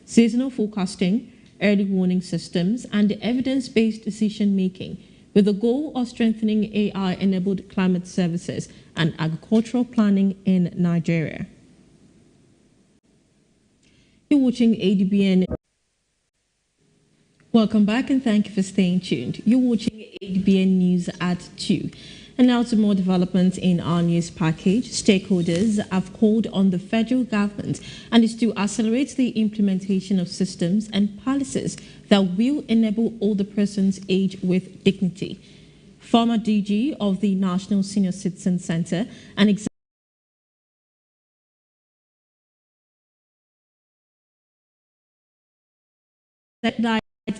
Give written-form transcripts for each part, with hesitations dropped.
seasonal forecasting, early warning systems, and evidence-based decision-making, with the goal of strengthening AI-enabled climate services and agricultural planning in Nigeria. You're watching Adbn. Welcome back and thank you for staying tuned. You're watching Adbn News at 2. And now to more developments in our news package. Stakeholders have called on the federal government and is to accelerate the implementation of systems and policies that will enable older persons age with dignity. Former DG of the National Senior Citizen Center and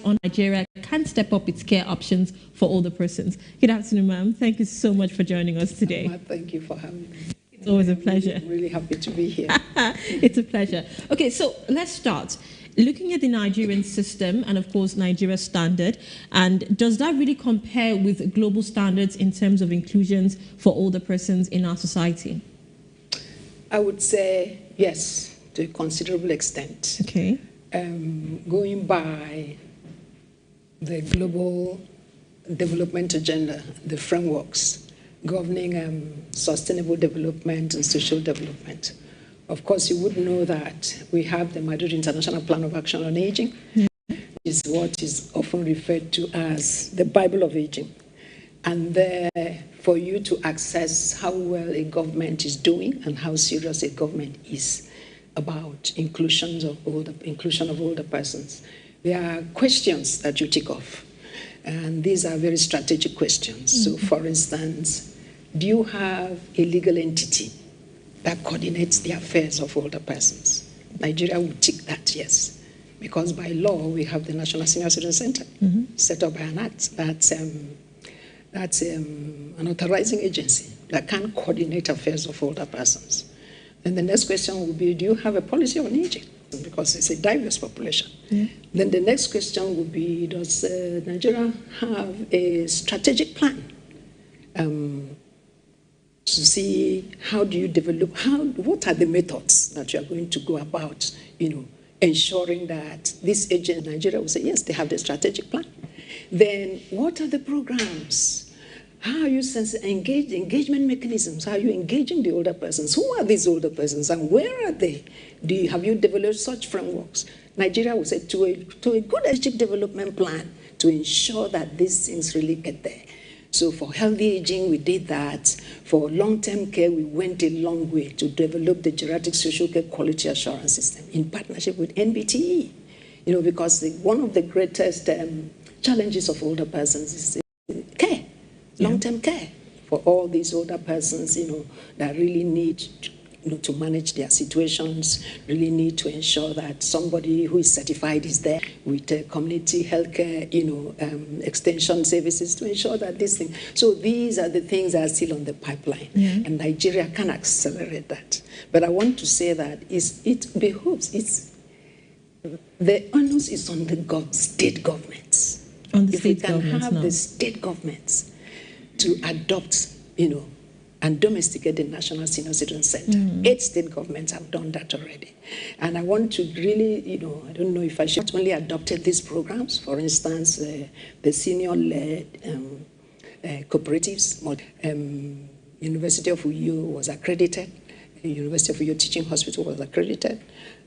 on Nigeria can step up its care options for older persons. Good afternoon, ma'am. Thank you so much for joining us today. Thank you for having me. It's always a pleasure. I'm really happy to be here. It's a pleasure. Okay, so let's start. Looking at the Nigerian system and, of course, Nigeria's standard, and does that really compare with global standards in terms of inclusions for older persons in our society? I would say yes, to a considerable extent. Okay. Going by the global development agenda, the frameworks governing sustainable development and social development. Of course, you would know that we have the Madrid International Plan of Action on Aging, which is what is often referred to as the Bible of Aging. And there, for you to assess how well a government is doing and how serious a government is about inclusion of older persons, there are questions that you tick off. And these are very strategic questions. So, for instance, do you have a legal entity that coordinates the affairs of older persons? Nigeria would tick that, yes. Because by law, we have the National Senior Citizen Center, set up by an act. That's an authorizing agency that can coordinate affairs of older persons. Then the next question will be, do you have a policy on aging? Because it's a diverse population. Then the next question would be, does Nigeria have a strategic plan to see how do you develop, what are the methods that you are going to go about, ensuring that this agent in Nigeria will say, yes, they have the strategic plan. Then what are the programs? How are you engagement mechanisms? How are you engaging the older persons? Who are these older persons and where are they? Have you developed such frameworks? Nigeria will say to a good age development plan to ensure that these things really get there. So for healthy aging, we did that. For long-term care, we went a long way to develop the geriatric social care quality assurance system in partnership with NBTE. Because one of the greatest challenges of older persons is care. Long-term care for all these older persons, that really need to manage their situations, really need to ensure that somebody who is certified is there with community healthcare, extension services to ensure that these things. So these are the things that are still on the pipeline, and Nigeria can accelerate that. But I want to say that the onus is on the state governments. If we can have the state governments to adopt, and domesticate the National Senior Citizen Center. 8 state governments have done that already. And I want to really, I don't know if I should only adopted these programs. For instance, the senior-led cooperatives. University of Uyo was accredited. The University of Uyo Teaching Hospital was accredited.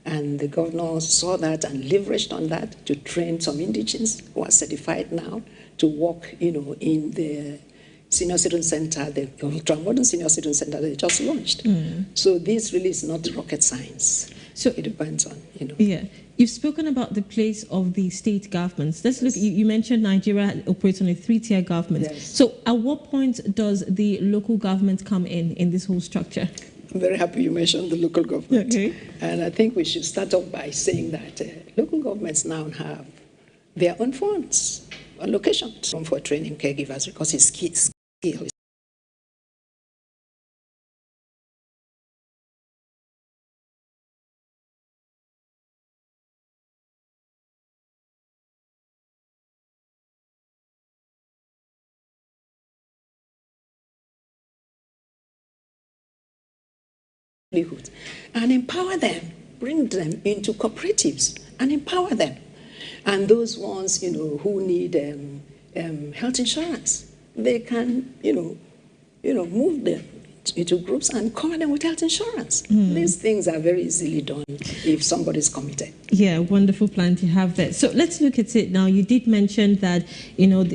And the governor saw that and leveraged on that to train some indigents who are certified now to work, in the Senior Citizen Center, the ultra-modern Senior Citizen Center they just launched. So this really is not rocket science. So it depends on, Yeah. You've spoken about the place of the state governments. Let's look, you mentioned Nigeria operates on a 3-tier government. Yes. So at what point does the local government come in this whole structure? I'm very happy you mentioned the local government. Okay. And I think we should start off by saying that local governments now have their own funds, allocations for training caregivers because it's skill. And empower them, bring them into cooperatives and empower them. And those ones, who need health insurance, they can, move them into groups and cover them with health insurance. These things are very easily done if somebody is committed. Yeah, wonderful plan to have there. So let's look at it now. You did mention that,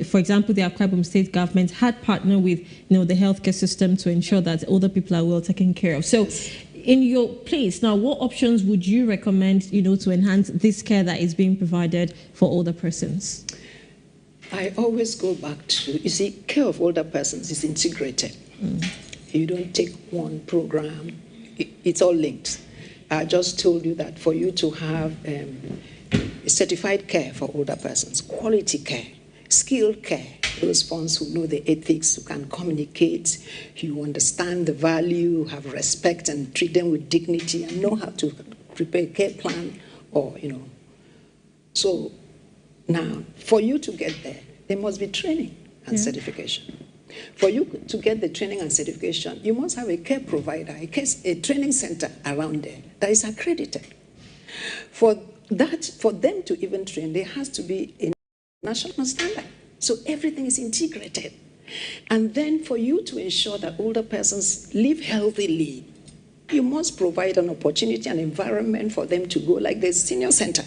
for example, the Akwa Ibom state government had partnered with, the healthcare system to ensure that older people are well taken care of. So in your place now, what options would you recommend, to enhance this care that is being provided for older persons? I always go back to, care of older persons is integrated. You don't take one program, it's all linked. I just told you that for you to have certified care for older persons, quality care, skilled care, those ones who know the ethics, who can communicate, who understand the value, have respect and treat them with dignity and know how to prepare a care plan So now, for you to get there must be training and certification. For you to get the training and certification, you must have a care provider, a training center around there that is accredited. For them to even train, there has to be a national standard. So everything is integrated. And then for you to ensure that older persons live healthily, you must provide an opportunity, an environment for them to go, like the senior center,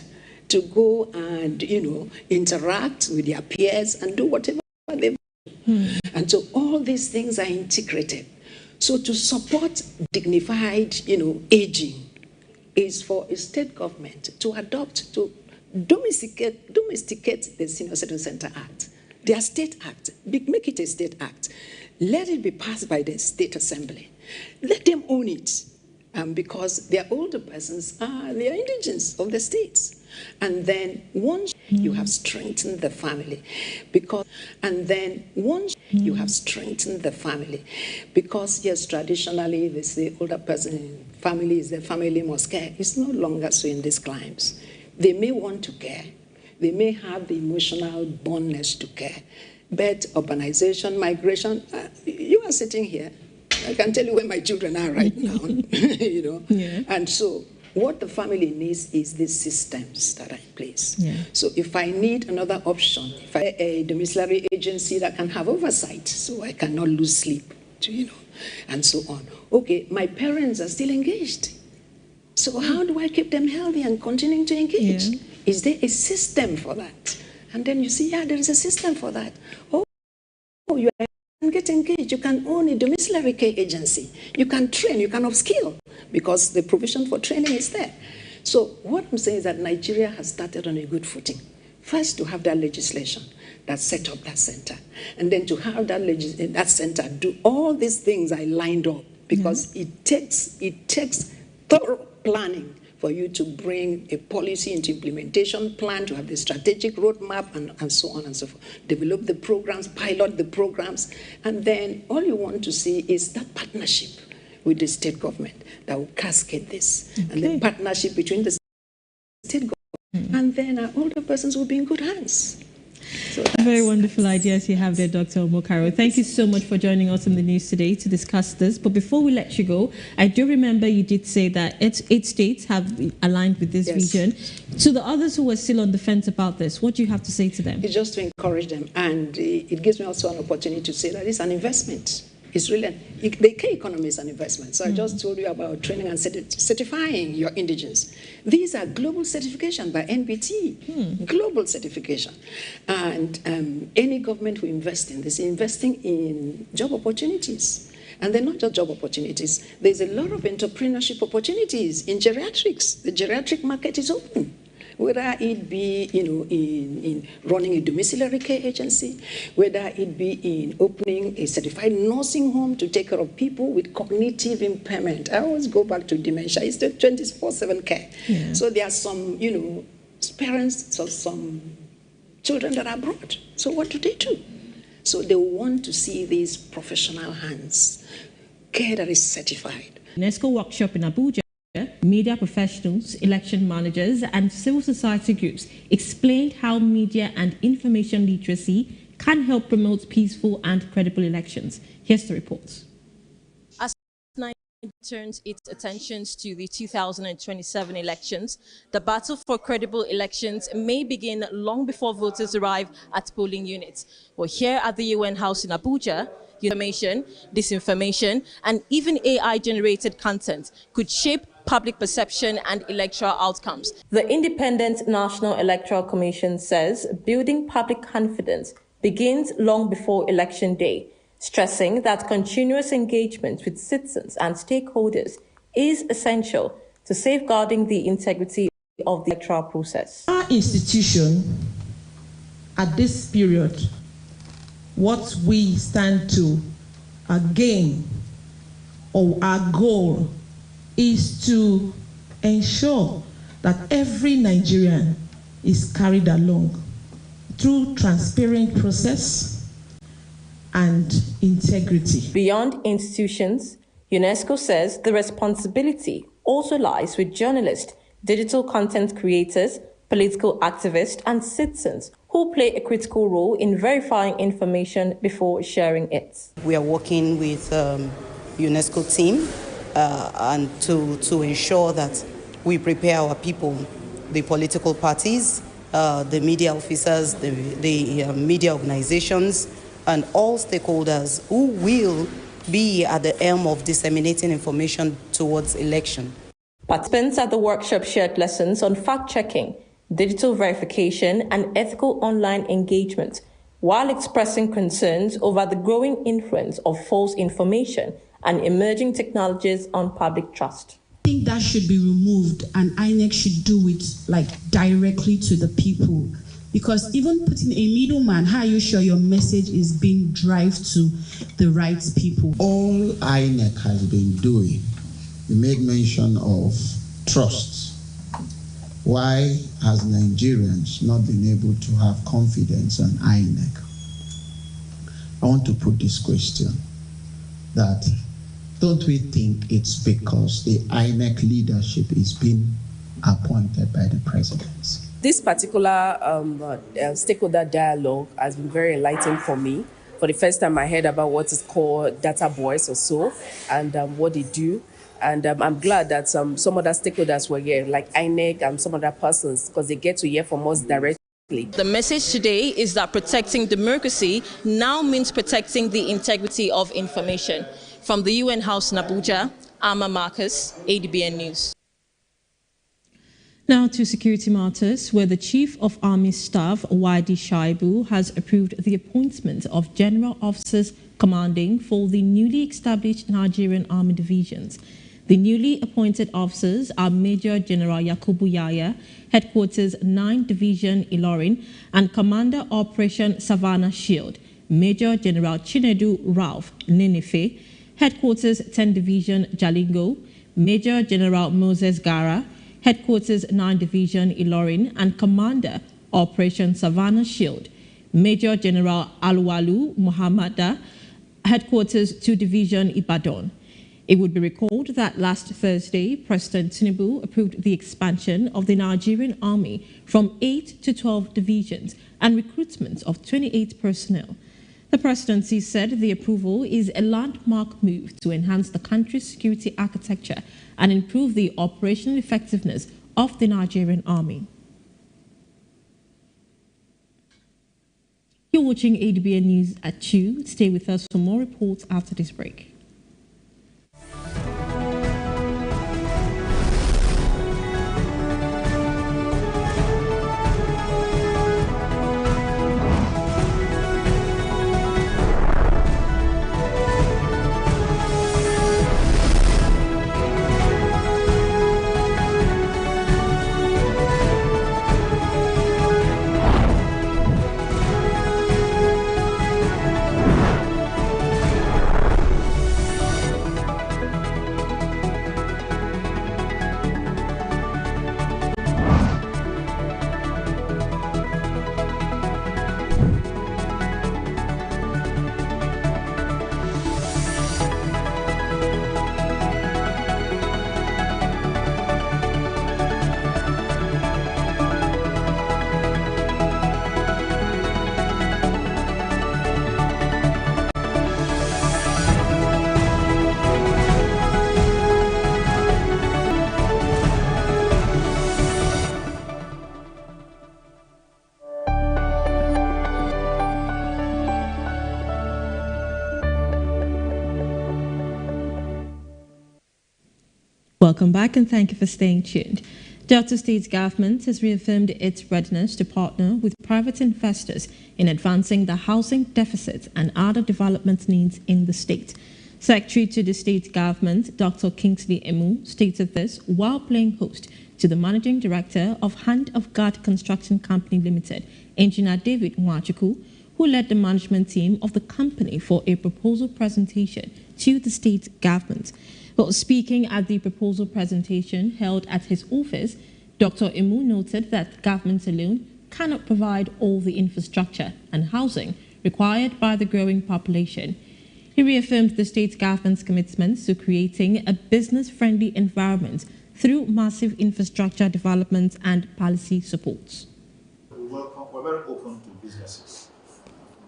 to go and, interact with their peers and do whatever they And so all these things are integrated. So to support dignified, aging is for a state government to adopt, to domesticate the Senior Citizen Center Act, their state act, make it a state act. Let it be passed by the state assembly. Let them own it. Because they are older persons, they are indigents of the states. And then once you have strengthened the family, because yes, traditionally they say older person in family is the family must care. It's no longer so in these climes. They may want to care. They may have the emotional bondness to care. But urbanization, migration, you are sitting here. I can tell you where my children are right now, Yeah. And so what the family needs is these systems that are in place. Yeah. So if I need another option, if I a domiciliary agency that can have oversight, so I cannot lose sleep, and so on. Okay, my parents are still engaged. So how do I keep them healthy and continuing to engage? Yeah. Is there a system for that? And then you see, there is a system for that. Oh, you are get engaged. You can own a domiciliary care agency. You can train, you can upskill, because the provision for training is there. So what I'm saying is that Nigeria has started on a good footing. First, to have that legislation that set up that center, and then to have that center do all these things I lined up, because it takes thorough planning for you to bring a policy into implementation plan, to have the strategic roadmap, and so on and so forth. Develop the programs, pilot the programs, and then all you want to see is that partnership with the state government that will cascade this. Okay. And the partnership between the state government, and then our older persons will be in good hands. So very wonderful ideas you have there, Dr. Omokaro. Thank you so much for joining us in the news today to discuss this. But before we let you go, I do remember you did say that 8 states have aligned with this vision. To the others who were still on the fence about this, what do you have to say to them? It's just to encourage them. And it gives me also an opportunity to say that it's an investment. It's really, the care economy is an investment. So I just told you about training and certifying your indigents. These are global certification by NBT, global certification. And any government who invests in this is investing in job opportunities. And they're not just job opportunities. There's a lot of entrepreneurship opportunities in geriatrics. The geriatric market is open. Whether it be, in running a domiciliary care agency, whether it be in opening a certified nursing home to take care of people with cognitive impairment. I always go back to dementia. It's the 24/7 care. Yeah. So there are some, parents, so some children that are abroad. So what do? So they want to see these professional hands, care that is certified. UNESCO workshop in Abuja. Media professionals, election managers, and civil society groups explained how media and information literacy can help promote peaceful and credible elections. Here's the report. turns its attentions to the 2027 elections. The battle for credible elections may begin long before voters arrive at polling units. Well, here at the UN House in Abuja, information, disinformation, and even AI-generated content could shape public perception and electoral outcomes. The Independent National Electoral Commission says building public confidence begins long before election day, stressing that continuous engagement with citizens and stakeholders is essential to safeguarding the integrity of the electoral process. Our institution, at this period, what we stand to gain, or our goal, is to ensure that every Nigerian is carried along through transparent process and integrity. Beyond institutions, UNESCO says the responsibility also lies with journalists, digital content creators, political activists, and citizens who play a critical role in verifying information before sharing it. We are working with UNESCO team and to ensure that we prepare our people, the political parties, the media officers, the media organizations, and all stakeholders who will be at the helm of disseminating information towards election. Participants at the workshop shared lessons on fact-checking, digital verification, and ethical online engagement, while expressing concerns over the growing influence of false information and emerging technologies on public trust. I think that should be removed, and INEC should do it directly to the people. Because even putting a middleman, how are you sure your message is being driven to the right people? All INEC has been doing, you made mention of trust. Why has Nigerians not been able to have confidence on INEC? I want to put this question, that don't we think it's because the INEC leadership is being appointed by the presidency? This particular stakeholder dialogue has been very enlightening for me. For the first time, I heard about what is called data boys or so, and what they do. And I'm glad that some other stakeholders were here, like INEC and some other persons, because they get to hear from us directly. The message today is that protecting democracy now means protecting the integrity of information. From the UN House in Abuja, Ama Marcus, Adbn News. Now to security matters, where the Chief of Army Staff, Wadi Shaibu, has approved the appointment of general officers commanding for the newly established Nigerian Army divisions. The newly appointed officers are Major General Yakubu Yaya, Headquarters 9th Division Ilorin, and Commander Operation Savannah Shield, Major General Chinedu Ralph Nenefe, Headquarters 10th Division Jalingo, Major General Moses Gara, Headquarters 9th Division Ilorin, and Commander Operation Savannah Shield, Major General Alwalu Muhammada, Headquarters 2 Division Ibadan. It would be recalled that last Thursday, President Tinubu approved the expansion of the Nigerian Army from 8 to 12 divisions and recruitment of 28 personnel. The presidency said the approval is a landmark move to enhance the country's security architecture and improve the operational effectiveness of the Nigerian Army. You're watching Adbn News at 2. Stay with us for more reports after this break. Welcome back and thank you for staying tuned. Delta State government has reaffirmed its readiness to partner with private investors in advancing the housing deficit and other development needs in the state. Secretary to the state government, Dr. Kingsley Emu, stated this while playing host to the managing director of Hand of God Construction Company Limited, Engineer David Nwachukwu, who led the management team of the company for a proposal presentation to the state government. Well, speaking at the proposal presentation held at his office, Dr. Emu noted that government alone cannot provide all the infrastructure and housing required by the growing population. He reaffirmed the state government's commitment to creating a business-friendly environment through massive infrastructure development and policy supports. We're very open to businesses.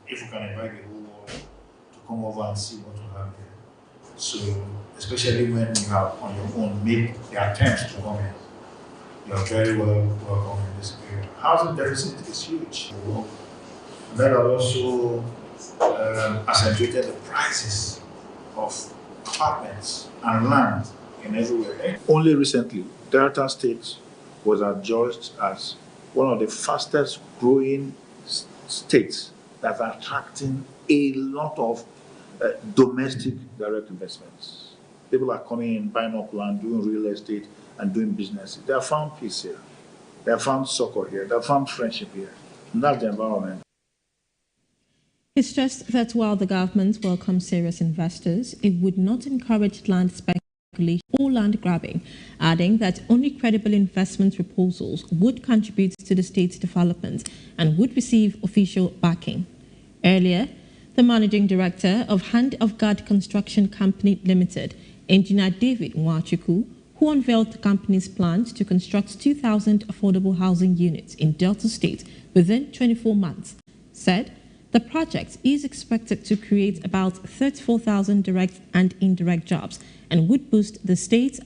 If we can invite the whole world to come over and see what we have here. So, especially when you have on your own made the attempt to come in, you are very welcome in this area. Housing deficit is huge. That has also accentuated the prices of apartments and land in everywhere. Only recently, Delta State was adjudged as one of the fastest growing states that are attracting a lot of domestic direct investments. People are coming in, buying up land, doing real estate, and doing business. They have found peace here. They have found succor here. They have found friendship here. And that's the environment. He stressed that while the government welcomes serious investors, it would not encourage land speculation or land grabbing, adding that only credible investment proposals would contribute to the state's development and would receive official backing. Earlier, the managing director of Hand of God Construction Company Limited, Engineer David Nwachukwu, who unveiled the company's plans to construct 2,000 affordable housing units in Delta State within 24 months, said the project is expected to create about 34,000 direct and indirect jobs and would boost the state's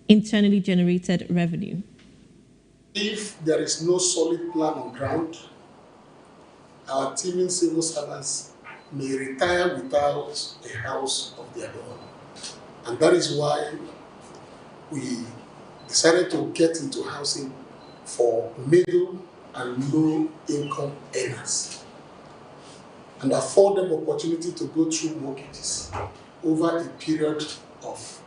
internally generated revenue. If there is no solid plan on ground, our teeming civil servants may retire without a house of their own. And that is why we decided to get into housing for middle and low income earners and afford them opportunity to go through mortgages over a period of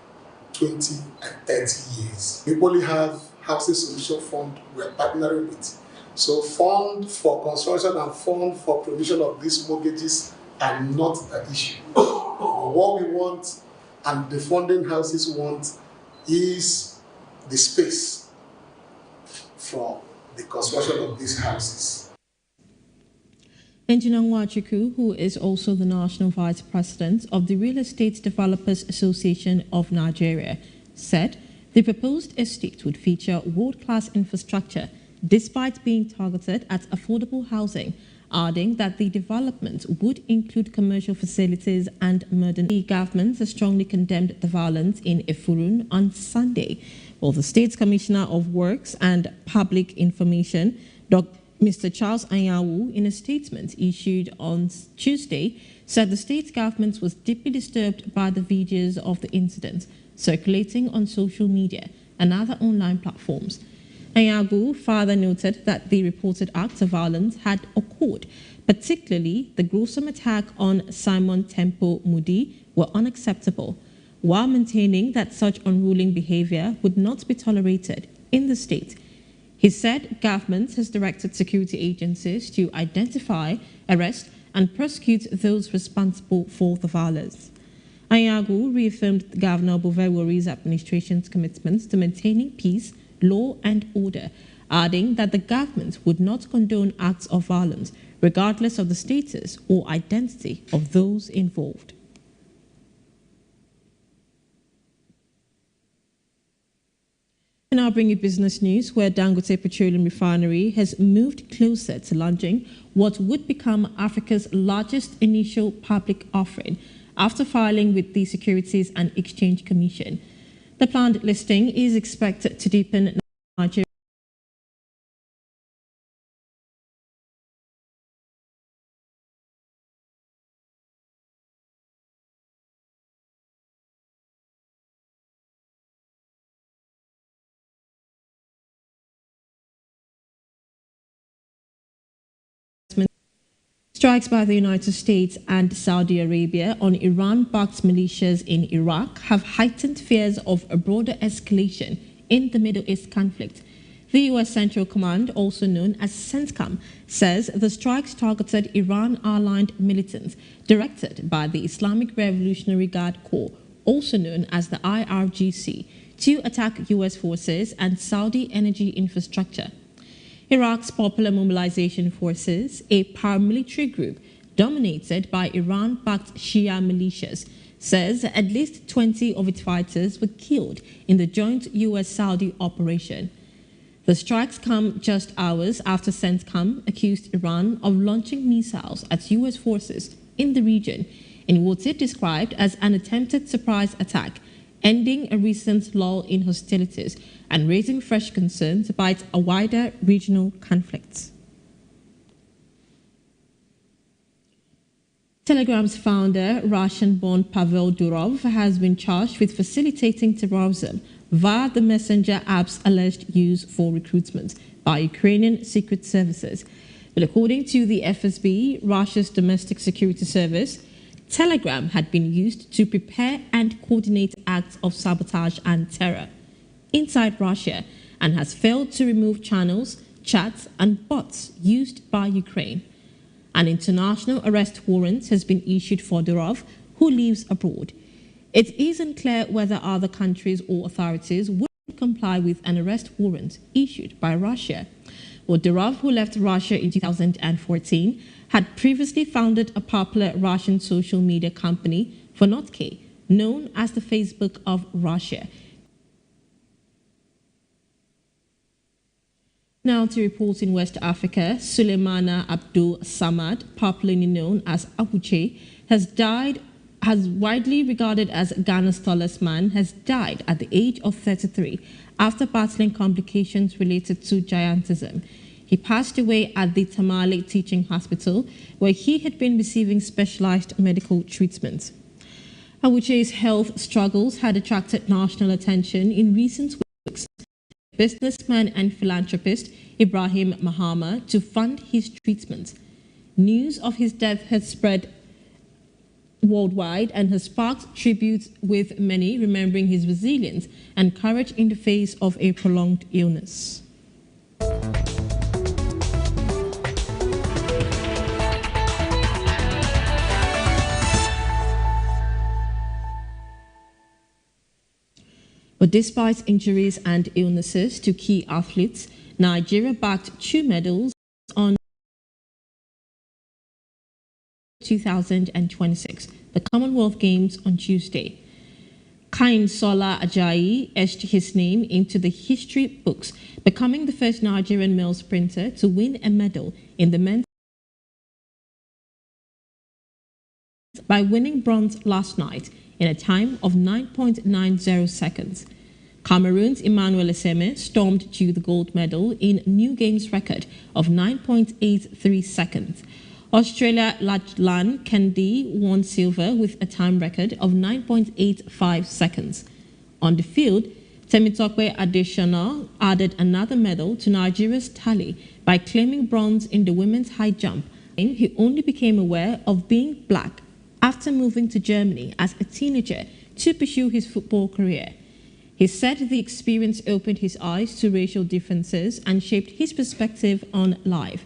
20 and 30 years. We only have Housing Solution Fund we're partnering with. So fund for construction and fund for provision of these mortgages are not an issue. What we want and the funding houses want is the space for the construction of these houses. Engineer Nwachukwu, who is also the National Vice President of the Real Estate Developers Association of Nigeria, said the proposed estate would feature world-class infrastructure despite being targeted at affordable housing, adding that the development would include commercial facilities and modern. The government has strongly condemned the violence in Efurun on Sunday, while the State's Commissioner of Works and Public Information, Mr. Charles Anyanwu, in a statement issued on Tuesday, said the state government was deeply disturbed by the videos of the incident circulating on social media and other online platforms. Anyanwu further noted that the reported acts of violence had occurred, particularly the gruesome attack on Simon Temple Mudi, were unacceptable, while maintaining that such unruly behavior would not be tolerated in the state. He said government has directed security agencies to identify, arrest, and prosecute those responsible for the violence. Anyanwu reaffirmed Governor Bovewori's administration's commitment to maintaining peace, law and order, adding that the government would not condone acts of violence, regardless of the status or identity of those involved. And now bring you business news, where Dangote Petroleum Refinery has moved closer to launching what would become Africa's largest initial public offering after filing with the Securities and Exchange Commission. The planned listing is expected to deepen Nigeria's Strikes by the United States and Saudi Arabia on Iran-backed militias in Iraq have heightened fears of a broader escalation in the Middle East conflict. The U.S. Central Command, also known as CENTCOM, says the strikes targeted Iran-aligned militants directed by the Islamic Revolutionary Guard Corps, also known as the IRGC, to attack U.S. forces and Saudi energy infrastructure. Iraq's Popular Mobilization Forces, a paramilitary group dominated by Iran-backed Shia militias, says at least 20 of its fighters were killed in the joint U.S.-Saudi operation. The strikes come just hours after CENTCOM accused Iran of launching missiles at U.S. forces in the region in what it described as an attempted surprise attack, ending a recent lull in hostilities and raising fresh concerns about a wider regional conflict. Telegram's founder, Russian-born Pavel Durov, has been charged with facilitating terrorism via the messenger app's alleged use for recruitment by Ukrainian secret services. But according to the FSB, Russia's domestic security service, Telegram had been used to prepare and coordinate acts of sabotage and terror inside Russia and has failed to remove channels, chats, and bots used by Ukraine. An international arrest warrant has been issued for Durov, who lives abroad. It isn't clear whether other countries or authorities would comply with an arrest warrant issued by Russia. Well, Durov, who left Russia in 2014, had previously founded a popular Russian social media company, Vonotke, known as the Facebook of Russia. Now to reports in West Africa, Suleimana Abdul Samad, popularly known as Abuche, has widely regarded as Ghana's tallest man, has died at the age of 33 after battling complications related to giantism. He passed away at the Tamale Teaching Hospital, where he had been receiving specialized medical treatment. Abuche's health struggles had attracted national attention in recent weeks. Businessman and philanthropist Ibrahim Mahama to fund his treatment. News of his death has spread worldwide and has sparked tributes, with many remembering his resilience and courage in the face of a prolonged illness. But despite injuries and illnesses to key athletes, Nigeria backed 2 medals on 2026, the Commonwealth Games on Tuesday. Kainsola Ajayi etched his name into the history books, becoming the first Nigerian male sprinter to win a medal in the men's by winning bronze last night in a time of 9.90 seconds. Cameroon's Emmanuel Eseme stormed to the gold medal in new games record of 9.83 seconds. Australia Lachlan Kennedy won silver with a time record of 9.85 seconds. On the field, Temitope Adesina added another medal to Nigeria's tally by claiming bronze in the women's high jump. He only became aware of being black after moving to Germany as a teenager to pursue his football career. He said the experience opened his eyes to racial differences and shaped his perspective on life.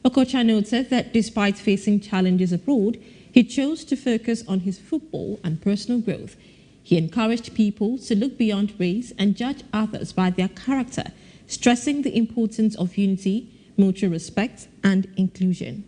Okocha noted that despite facing challenges abroad, he chose to focus on his football and personal growth. He encouraged people to look beyond race and judge others by their character, stressing the importance of unity, mutual respect, and inclusion.